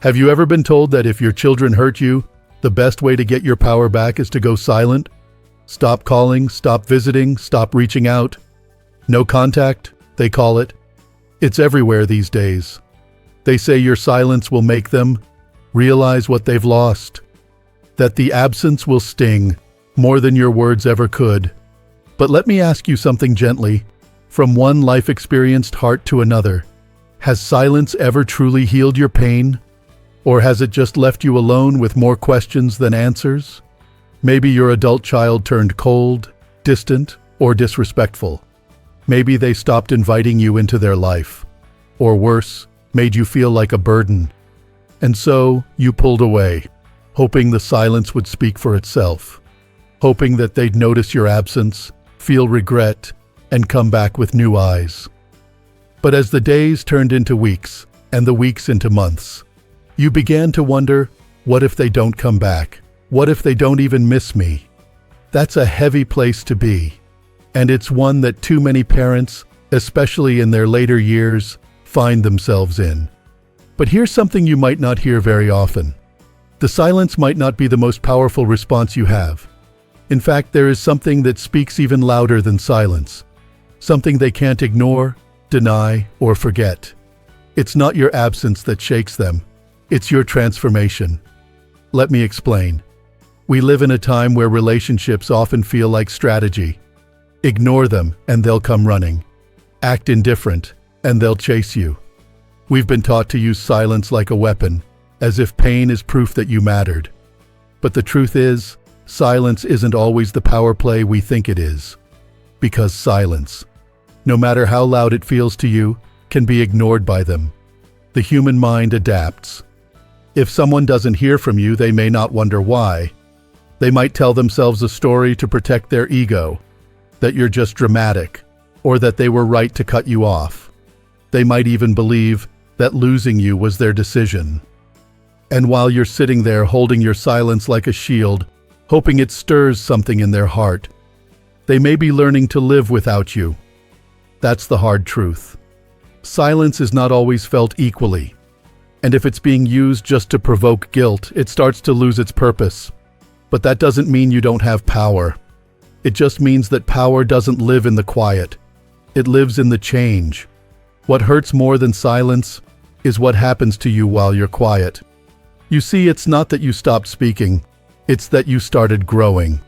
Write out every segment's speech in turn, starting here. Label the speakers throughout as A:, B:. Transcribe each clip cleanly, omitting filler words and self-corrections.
A: Have you ever been told that if your children hurt you, the best way to get your power back is to go silent? Stop calling, stop visiting, stop reaching out. No contact, they call it. It's everywhere these days. They say your silence will make them realize what they've lost, that the absence will sting more than your words ever could. But let me ask you something gently, from one life-experienced heart to another. Has silence ever truly healed your pain? Or has it just left you alone with more questions than answers? Maybe your adult child turned cold, distant, or disrespectful. Maybe they stopped inviting you into their life. Or worse, made you feel like a burden. And so, you pulled away, hoping the silence would speak for itself. Hoping that they'd notice your absence, feel regret, and come back with new eyes. But as the days turned into weeks, and the weeks into months, you began to wonder, what if they don't come back? What if they don't even miss me? That's a heavy place to be. And it's one that too many parents, especially in their later years, find themselves in. But here's something you might not hear very often. The silence might not be the most powerful response you have. In fact, there is something that speaks even louder than silence. Something they can't ignore, deny, or forget. It's not your absence that shakes them. It's your transformation. Let me explain. We live in a time where relationships often feel like strategy. Ignore them and they'll come running. Act indifferent and they'll chase you. We've been taught to use silence like a weapon, as if pain is proof that you mattered. But the truth is, silence isn't always the power play we think it is. Because silence, no matter how loud it feels to you, can be ignored by them. The human mind adapts. If someone doesn't hear from you, they may not wonder why. They might tell themselves a story to protect their ego, that you're just dramatic, or that they were right to cut you off. They might even believe that losing you was their decision. And while you're sitting there holding your silence like a shield, hoping it stirs something in their heart, they may be learning to live without you. That's the hard truth. Silence is not always felt equally. And if it's being used just to provoke guilt, it starts to lose its purpose. But that doesn't mean you don't have power. It just means that power doesn't live in the quiet. It lives in the change. What hurts more than silence is what happens to you while you're quiet. You see, it's not that you stopped speaking, it's that you started growing.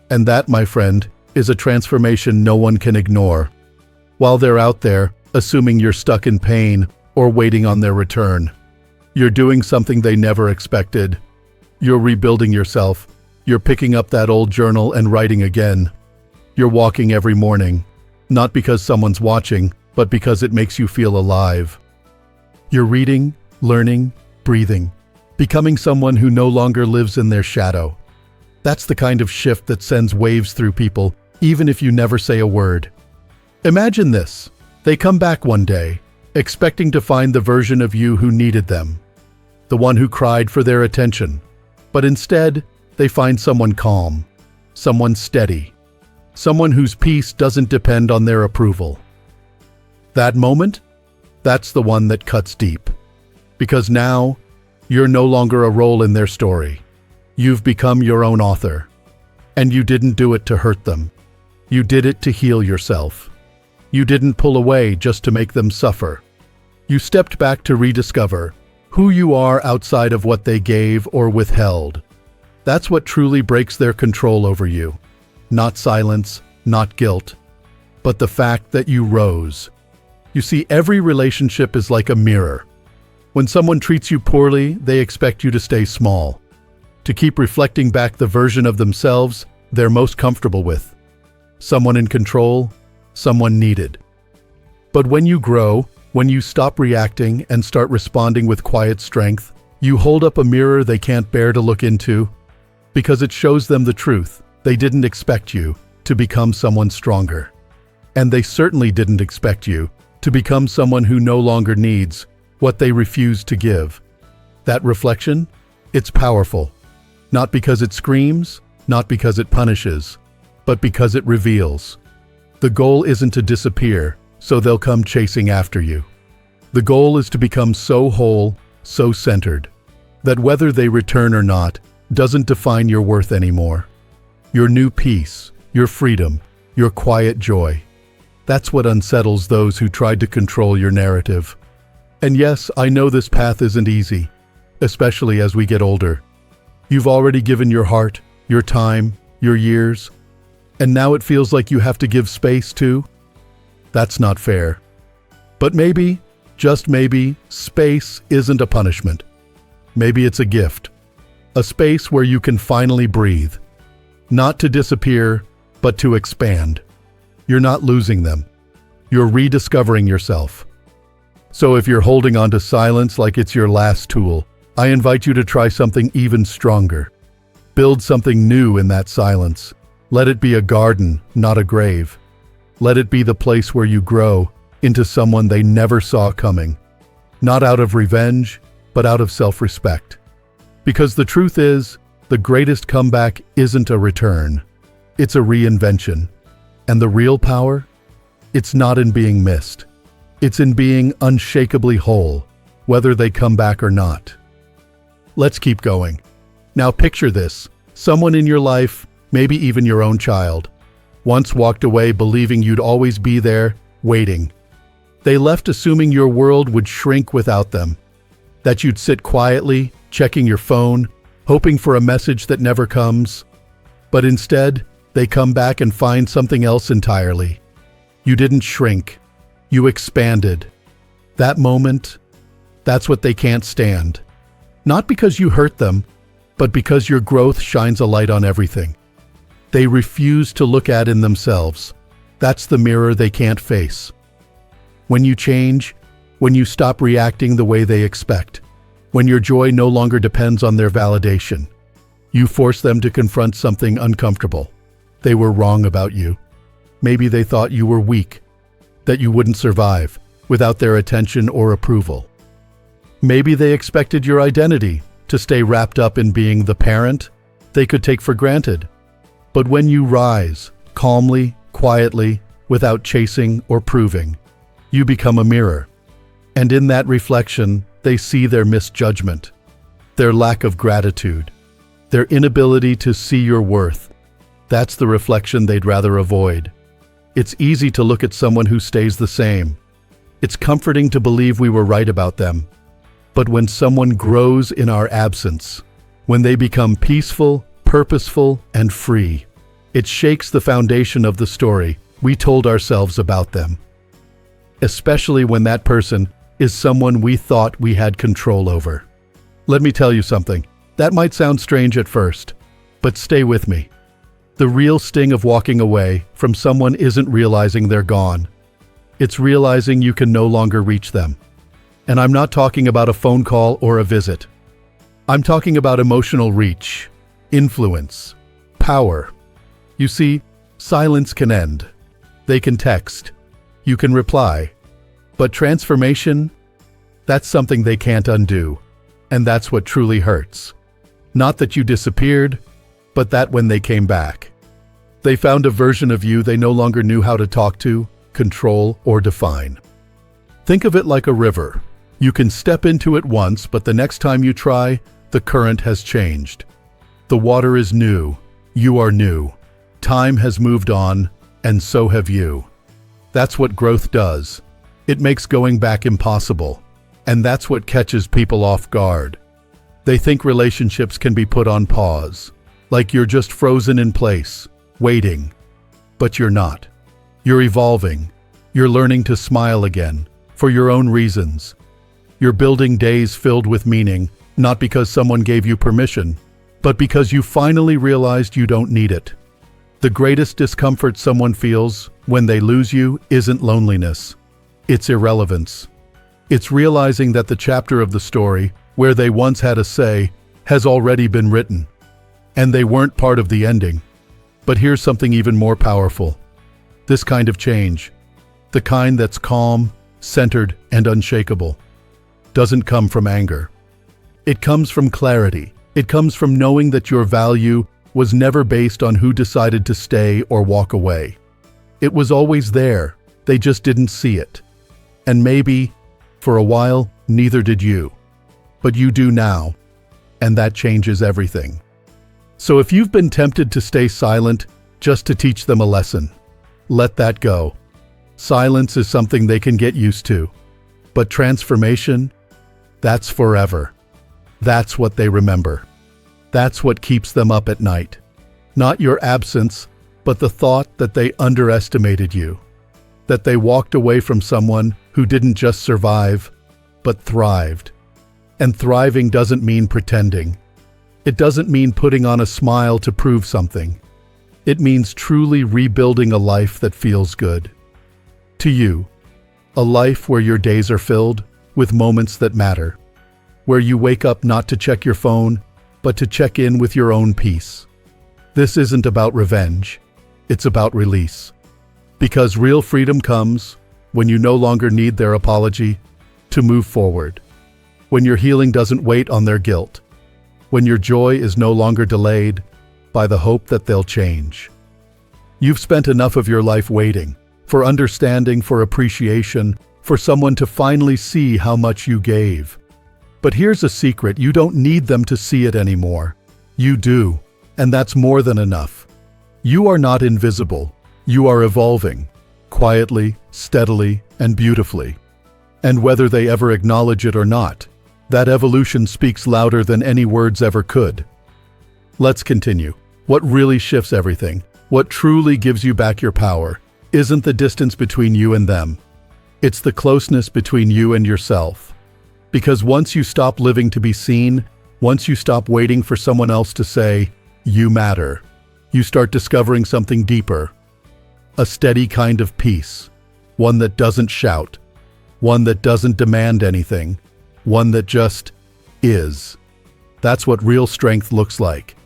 A: And that, my friend, is a transformation no one can ignore. While they're out there, assuming you're stuck in pain or waiting on their return. You're doing something they never expected. You're rebuilding yourself. You're picking up that old journal and writing again. You're walking every morning, not because someone's watching, but because it makes you feel alive. You're reading, learning, breathing, becoming someone who no longer lives in their shadow. That's the kind of shift that sends waves through people, even if you never say a word. Imagine this. They come back one day, expecting to find the version of you who needed them, the one who cried for their attention. But instead, they find someone calm, someone steady, someone whose peace doesn't depend on their approval. That moment, that's the one that cuts deep. Because now, you're no longer a role in their story. You've become your own author. And you didn't do it to hurt them. You did it to heal yourself. You didn't pull away just to make them suffer. You stepped back to rediscover who you are outside of what they gave or withheld. That's what truly breaks their control over you. Not silence, not guilt, but the fact that you rose. You see, every relationship is like a mirror. When someone treats you poorly, they expect you to stay small, to keep reflecting back the version of themselves they're most comfortable with. Someone in control, someone needed. But when you grow, when you stop reacting and start responding with quiet strength, you hold up a mirror they can't bear to look into, because it shows them the truth. They didn't expect you to become someone stronger. And they certainly didn't expect you to become someone who no longer needs what they refuse to give. That reflection, it's powerful. Not because it screams, not because it punishes, but because it reveals. The goal isn't to disappear, so they'll come chasing after you. The goal is to become so whole so centered, that whether they return or not doesn't define your worth anymore. Your new peace, your freedom, your quiet joy. That's what unsettles those who tried to control your narrative. And yes, I know this path isn't easy, especially as we get older. You've already given your heart, your time, your years, and now it feels like you have to give space too? That's not fair. But maybe, just maybe, space isn't a punishment. Maybe it's a gift. A space where you can finally breathe. Not to disappear, but to expand. You're not losing them. You're rediscovering yourself. So if you're holding on to silence like it's your last tool, I invite you to try something even stronger. Build something new in that silence. Let it be a garden, not a grave. Let it be the place where you grow into someone they never saw coming. Not out of revenge, but out of self-respect. Because the truth is, the greatest comeback isn't a return. It's a reinvention. And the real power? It's not in being missed. It's in being unshakably whole, whether they come back or not. Let's keep going. Now picture this. Someone in your life, maybe even your own child, once walked away believing you'd always be there, waiting. They left assuming your world would shrink without them, that you'd sit quietly, checking your phone, hoping for a message that never comes. But instead, they come back and find something else entirely. You didn't shrink. You expanded. That moment, that's what they can't stand. Not because you hurt them, but because your growth shines a light on everything. They refuse to look at in themselves. That's the mirror they can't face. When you change, when you stop reacting the way they expect, when your joy no longer depends on their validation, you force them to confront something uncomfortable. They were wrong about you. Maybe they thought you were weak, that you wouldn't survive without their attention or approval. Maybe they expected your identity to stay wrapped up in being the parent they could take for granted. But when you rise, calmly, quietly, without chasing or proving, you become a mirror. And in that reflection, they see their misjudgment, their lack of gratitude, their inability to see your worth. That's the reflection they'd rather avoid. It's easy to look at someone who stays the same. It's comforting to believe we were right about them. But when someone grows in our absence, when they become peaceful, purposeful, and free, it shakes the foundation of the story we told ourselves about them. Especially when that person is someone we thought we had control over. Let me tell you something. That might sound strange at first, but stay with me. The real sting of walking away from someone isn't realizing they're gone. It's realizing you can no longer reach them. And I'm not talking about a phone call or a visit. I'm talking about emotional reach, influence, power. You see, silence can end. They can text. You can reply. But transformation, that's something they can't undo. And that's what truly hurts. Not that you disappeared, but that when they came back, they found a version of you they no longer knew how to talk to, control, or define. Think of it like a river. You can step into it once, but the next time you try, the current has changed. The water is new. You are new. Time has moved on, and so have you. That's what growth does. It makes going back impossible. And that's what catches people off guard. They think relationships can be put on pause, like you're just frozen in place, waiting. But you're not. You're evolving. You're learning to smile again, for your own reasons. You're building days filled with meaning, not because someone gave you permission, but because you finally realized you don't need it. The greatest discomfort someone feels when they lose you isn't loneliness. It's irrelevance. It's realizing that the chapter of the story, where they once had a say, has already been written. And they weren't part of the ending. But here's something even more powerful. This kind of change, the kind that's calm, centered, and unshakable, doesn't come from anger. It comes from clarity. It comes from knowing that your value was never based on who decided to stay or walk away. It was always there. They just didn't see it. And maybe, for a while, neither did you. but you do now, and that changes everything. So if you've been tempted to stay silent just to teach them a lesson, let that go. Silence is something they can get used to, but transformation, that's forever. That's what they remember. That's what keeps them up at night. Not your absence, but the thought that they underestimated you, that they walked away from someone who didn't just survive, but thrived. And thriving doesn't mean pretending. It doesn't mean putting on a smile to prove something. It means truly rebuilding a life that feels good. To you, a life where your days are filled with moments that matter, where you wake up not to check your phone, but to check in with your own peace. This isn't about revenge. It's about release. Because real freedom comes when you no longer need their apology to move forward, when your healing doesn't wait on their guilt, when your joy is no longer delayed by the hope that they'll change. You've spent enough of your life waiting, for understanding, for appreciation, for someone to finally see how much you gave. But here's a secret: you don't need them to see it anymore. You do, and that's more than enough. You are not invisible. You are evolving, quietly, steadily, and beautifully. And whether they ever acknowledge it or not, that evolution speaks louder than any words ever could. Let's continue. What really shifts everything, what truly gives you back your power, isn't the distance between you and them. It's the closeness between you and yourself. Because once you stop living to be seen, once you stop waiting for someone else to say, "You matter," you start discovering something deeper. A steady kind of peace. One that doesn't shout. One that doesn't demand anything. One that just is. That's what real strength looks like.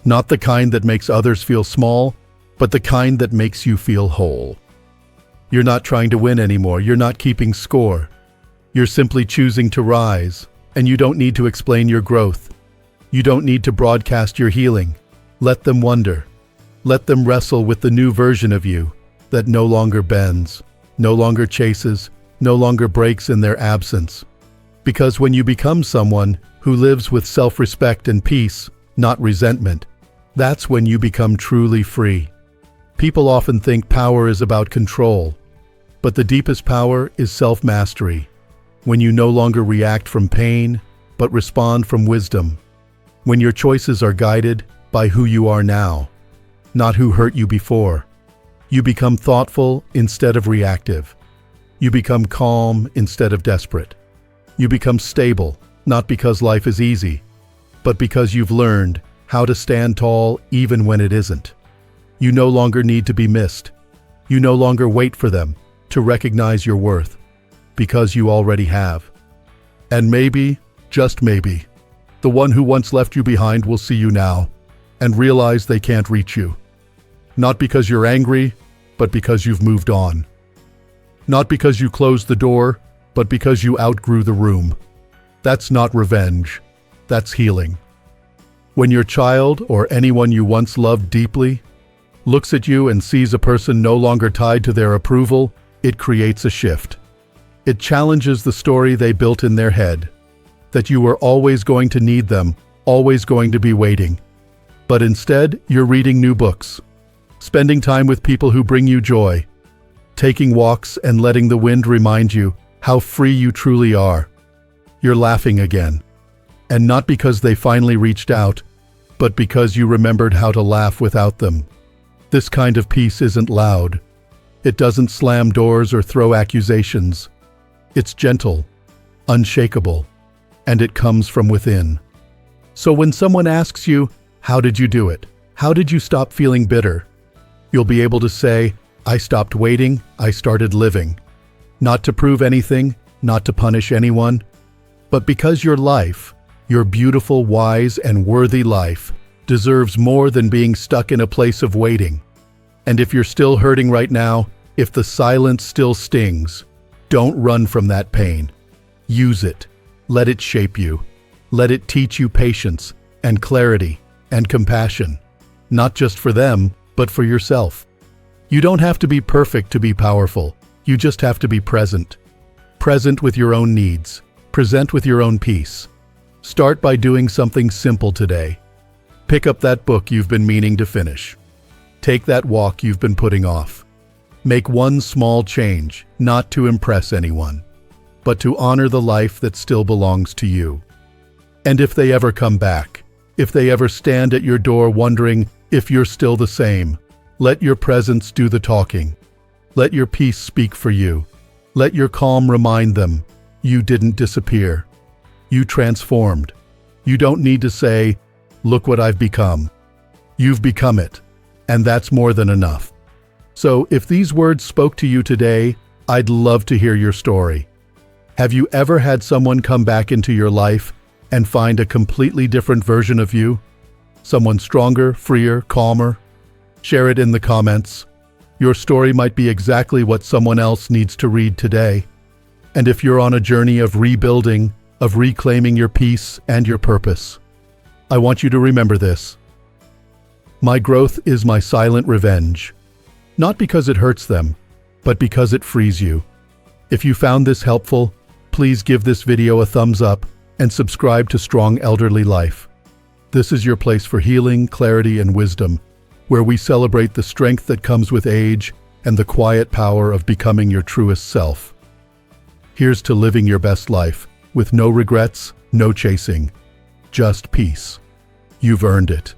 A: Not the kind that makes others feel small, but the kind that makes you feel whole. You're not trying to win anymore. You're not keeping score. You're simply choosing to rise, and you don't need to explain your growth. You don't need to broadcast your healing. Let them wonder. Let them wrestle with the new version of you that no longer bends, no longer chases, no longer breaks in their absence. Because when you become someone who lives with self-respect and peace, not resentment, that's when you become truly free. People often think power is about control, but the deepest power is self-mastery. When you no longer react from pain, but respond from wisdom. When your choices are guided by who you are now, not who hurt you before. You become thoughtful instead of reactive. You become calm instead of desperate. You become stable, not because life is easy, but because you've learned how to stand tall even when it isn't. You no longer need to be missed. You no longer wait for them to recognize your worth, because you already have. And maybe, just maybe, the one who once left you behind will see you now and realize they can't reach you. Not because you're angry, but because you've moved on. Not because you closed the door, but because you outgrew the room. That's not revenge. That's healing. When your child, or anyone you once loved deeply, looks at you and sees a person no longer tied to their approval, it creates a shift. It challenges the story they built in their head, that you were always going to need them, always going to be waiting. But instead, you're reading new books, spending time with people who bring you joy, taking walks and letting the wind remind you how free you truly are. You're laughing again. And not because they finally reached out, but because you remembered how to laugh without them. This kind of peace isn't loud. It doesn't slam doors or throw accusations. It's gentle, unshakable, and it comes from within. So when someone asks you, "How did you do it? How did you stop feeling bitter?" you'll be able to say, "I stopped waiting, I started living." Not to prove anything, not to punish anyone, but because your life, your beautiful, wise, and worthy life, deserves more than being stuck in a place of waiting. And if you're still hurting right now, if the silence still stings, don't run from that pain. Use it. Let it shape you. Let it teach you patience and clarity and compassion, not just for them, but for yourself. You don't have to be perfect to be powerful. You just have to be present. Present with your own needs. Present with your own peace. Start by doing something simple today. Pick up that book you've been meaning to finish. Take that walk you've been putting off. Make one small change, not to impress anyone, but to honor the life that still belongs to you. And if they ever come back, if they ever stand at your door wondering if you're still the same, let your presence do the talking. Let your peace speak for you. Let your calm remind them, you didn't disappear. You transformed. You don't need to say, look what I've become. You've become it, and that's more than enough. So if these words spoke to you today, I'd love to hear your story. Have you ever had someone come back into your life and find a completely different version of you? Someone stronger, freer, calmer? Share it in the comments. Your story might be exactly what someone else needs to read today. And if you're on a journey of rebuilding, of reclaiming your peace and your purpose, I want you to remember this. My growth is my silent revenge. Not because it hurts them, but because it frees you. If you found this helpful, please give this video a thumbs up and subscribe to Strong Elderly Life. This is your place for healing, clarity, and wisdom, where we celebrate the strength that comes with age and the quiet power of becoming your truest self. Here's to living your best life, with no regrets, no chasing, just peace. You've earned it.